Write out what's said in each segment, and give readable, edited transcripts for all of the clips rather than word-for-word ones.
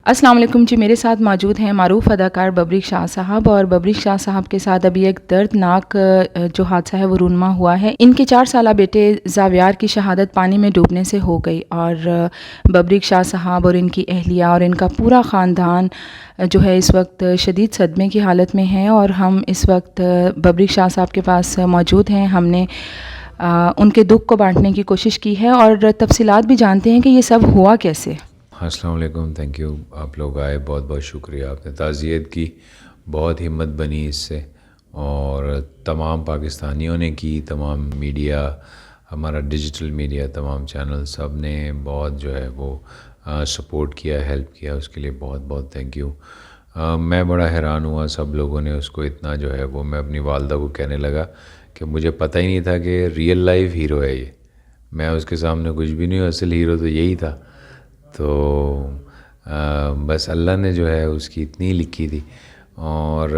السلام علیکم جی، میرے ساتھ موجود ہیں معروف اداکار ببریک شاہ صاحب، اور ببریک شاہ صاحب کے ساتھ ابھی ایک دردناک جو حادثہ ہے وہ رونما ہوا ہے۔ ان کے 4 سالہ بیٹے زاویار کی شہادت پانی میں ڈوبنے سے ہو گئی، اور ببریک شاہ صاحب اور ان کی اہلیہ اور ان کا پورا خاندان جو ہے اس وقت شدید صدمے کی حالت میں ہے، اور ہم اس وقت ببریک شاہ صاحب کے پاس موجود ہیں۔ ہم نے ان کے دکھ کو بانٹنے کی کوشش کی ہے اور تفصیلات بھی جانتے ہیں کہ یہ سب ہوا کیسے۔ السلام علیکم، تھینک یو، آپ لوگ آئے، بہت بہت شکریہ، آپ نے تعزیت کی، بہت ہمت بنی اس سے، اور تمام پاکستانیوں نے کی، تمام میڈیا، ہمارا ڈیجیٹل میڈیا، تمام چینل، سب نے بہت جو ہے وہ سپورٹ کیا، ہیلپ کیا، اس کے لیے بہت بہت تھینک یو۔ میں بڑا حیران ہوا، سب لوگوں نے اس کو اتنا جو ہے وہ، میں اپنی والدہ کو کہنے لگا کہ مجھے پتہ ہی نہیں تھا کہ ریئل لائف ہیرو ہے یہ، میں اس کے سامنے کچھ بھی نہیں ہوں، اصل ہیرو تو یہی تھا۔ تو بس اللہ نے جو ہے اس کی اتنی لکھی تھی، اور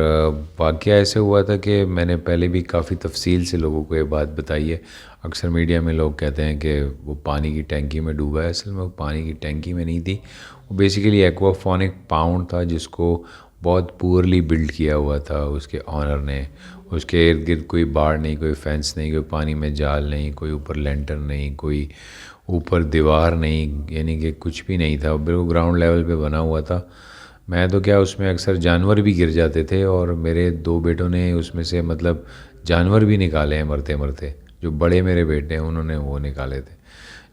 واقعہ ایسے ہوا تھا کہ میں نے پہلے بھی کافی تفصیل سے لوگوں کو یہ بات بتائی ہے۔ اکثر میڈیا میں لوگ کہتے ہیں کہ وہ پانی کی ٹینکی میں ڈوبا ہے، اصل میں وہ پانی کی ٹینکی میں نہیں تھی، وہ بیسیکلی ایکوافونک پاؤنڈ تھا جس کو بہت پورلی بلڈ کیا ہوا تھا اس کے آنر نے۔ اس کے ارد گرد کوئی باڑ نہیں، کوئی فینس نہیں، کوئی پانی میں جال نہیں، کوئی اوپر لینٹر نہیں، کوئی اوپر دیوار نہیں، یعنی کہ کچھ بھی نہیں تھا، بالکل گراؤنڈ لیول پہ بنا ہوا تھا۔ میں تو کیا، اس میں اکثر جانور بھی گر جاتے تھے، اور میرے 2 بیٹوں نے اس میں سے مطلب جانور بھی نکالے ہیں مرتے مرتے، جو بڑے میرے بیٹے ہیں انہوں نے وہ نکالے تھے،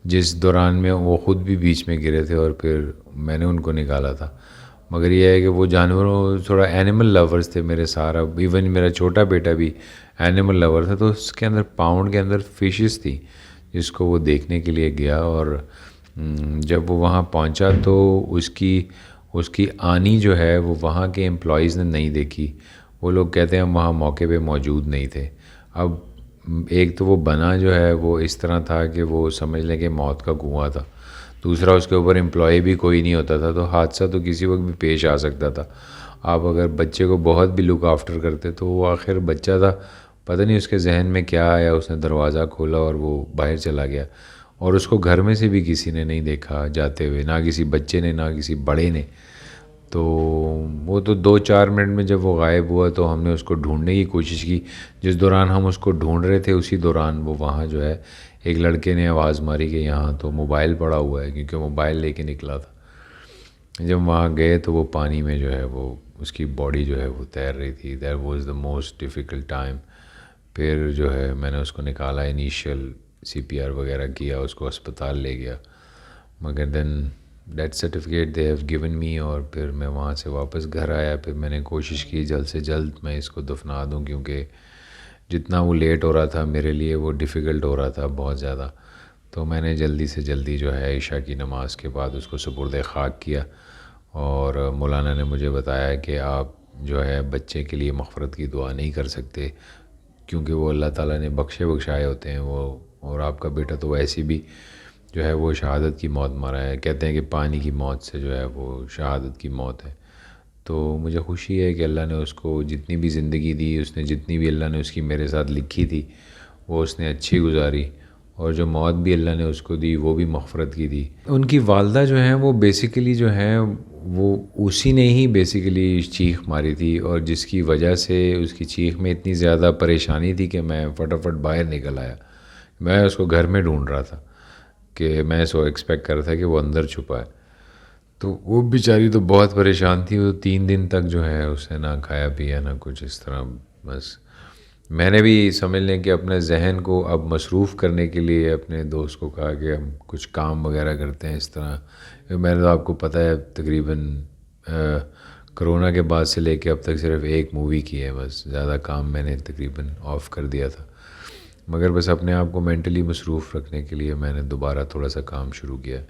جس دوران میں وہ خود بھی بیچ میں گرے تھے اور پھر میں نے ان کو نکالا تھا۔ مگر یہ ہے کہ وہ جانوروں، تھوڑا اینیمل لورز تھے میرے سارا، ایون میرا چھوٹا بیٹا بھی اینیمل لور تھا، تو اس کے اندر پاؤنڈ کے اندر فشز تھی جس کو وہ دیکھنے کے لیے گیا، اور جب وہ وہاں پہنچا تو اس کی آنی جو ہے وہ وہاں کے امپلائیز نے نہیں دیکھی۔ وہ لوگ کہتے ہیں ہم وہاں موقع پہ موجود نہیں تھے۔ اب ایک تو وہ بنا جو ہے وہ اس طرح تھا کہ وہ سمجھ لیں کہ موت کا کنواں تھا، دوسرا اس کے اوپر امپلائی بھی کوئی نہیں ہوتا تھا، تو حادثہ تو کسی وقت بھی پیش آ سکتا تھا۔ آپ اگر بچے کو بہت بھی لک آفٹر کرتے تو وہ آخر بچہ تھا، پتہ نہیں اس کے ذہن میں کیا آیا، اس نے دروازہ کھولا اور وہ باہر چلا گیا، اور اس کو گھر میں سے بھی کسی نے نہیں دیکھا جاتے ہوئے، نہ کسی بچے نے، نہ کسی بڑے نے۔ تو وہ تو 2-4 منٹ میں جب وہ غائب ہوا تو ہم نے اس کو ڈھونڈنے کی کوشش کی۔ جس دوران ہم اس کو ڈھونڈ رہے تھے اسی دوران وہ وہاں جو ہے ایک لڑکے نے آواز ماری کہ یہاں تو موبائل پڑا ہوا ہے، کیونکہ موبائل لے کے نکلا تھا۔ جب وہاں گئے تو وہ پانی میں جو ہے وہ اس کی باڈی جو ہے وہ تیر رہی تھی۔ That was the most difficult time. پھر جو ہے میں نے اس کو نکالا، انیشیل CPR وغیرہ کیا، اس کو اسپتال لے گیا، مگر then death certificate they have given me, اور پھر میں وہاں سے واپس گھر آیا۔ پھر میں نے کوشش کی جلد سے جلد میں اس کو دفنا دوں، کیونکہ جتنا وہ لیٹ ہو رہا تھا میرے لیے وہ ڈیفیکلٹ ہو رہا تھا بہت زیادہ۔ تو میں نے جلدی سے جلدی جو ہے عشاء کی نماز کے بعد اس کو سپرد خاک کیا، اور مولانا نے مجھے بتایا کہ آپ جو ہے بچے کے لیے مغفرت کی دعا نہیں کر سکتے، کیونکہ وہ اللہ تعالیٰ نے بخشائے ہوتے ہیں وہ، اور آپ کا بیٹا تو ویسے بھی جو ہے وہ شہادت کی موت مرا ہے، کہتے ہیں کہ پانی کی موت سے جو ہے وہ شہادت کی موت ہے۔ تو مجھے خوشی ہے کہ اللہ نے اس کو جتنی بھی زندگی دی، اس نے جتنی بھی اللہ نے اس کی میرے ساتھ لکھی تھی وہ اس نے اچھی گزاری، اور جو موت بھی اللہ نے اس کو دی وہ بھی مغفرت کی دی۔ ان کی والدہ جو ہیں وہ بیسیکلی جو ہیں وہ اسی نے ہی بیسیکلی چیخ ماری تھی، اور جس کی وجہ سے اس کی چیخ میں اتنی زیادہ پریشانی تھی کہ میں فٹافٹ باہر نکل آیا۔ میں اس کو گھر میں ڈھونڈ رہا تھا کہ میں سو ایکسپیکٹ کر رہا تھا کہ وہ اندر چھپا ہے، تو وہ بیچاری تو بہت پریشان تھی۔ وہ 3 دن تک جو ہے اس نے نہ کھایا پیا نہ کچھ اس طرح۔ بس میں نے بھی سمجھ لیں کہ اپنے ذہن کو اب مصروف کرنے کے لیے اپنے دوست کو کہا کہ ہم کچھ کام وغیرہ کرتے ہیں اس طرح۔ میں نے تو آپ کو پتہ ہے تقریباً کرونا کے بعد سے لے کے اب تک صرف ایک مووی کی ہے، بس زیادہ کام میں نے تقریباً آف کر دیا تھا، مگر بس اپنے آپ کو مینٹلی مصروف رکھنے کے لیے میں نے دوبارہ تھوڑا سا کام شروع کیا۔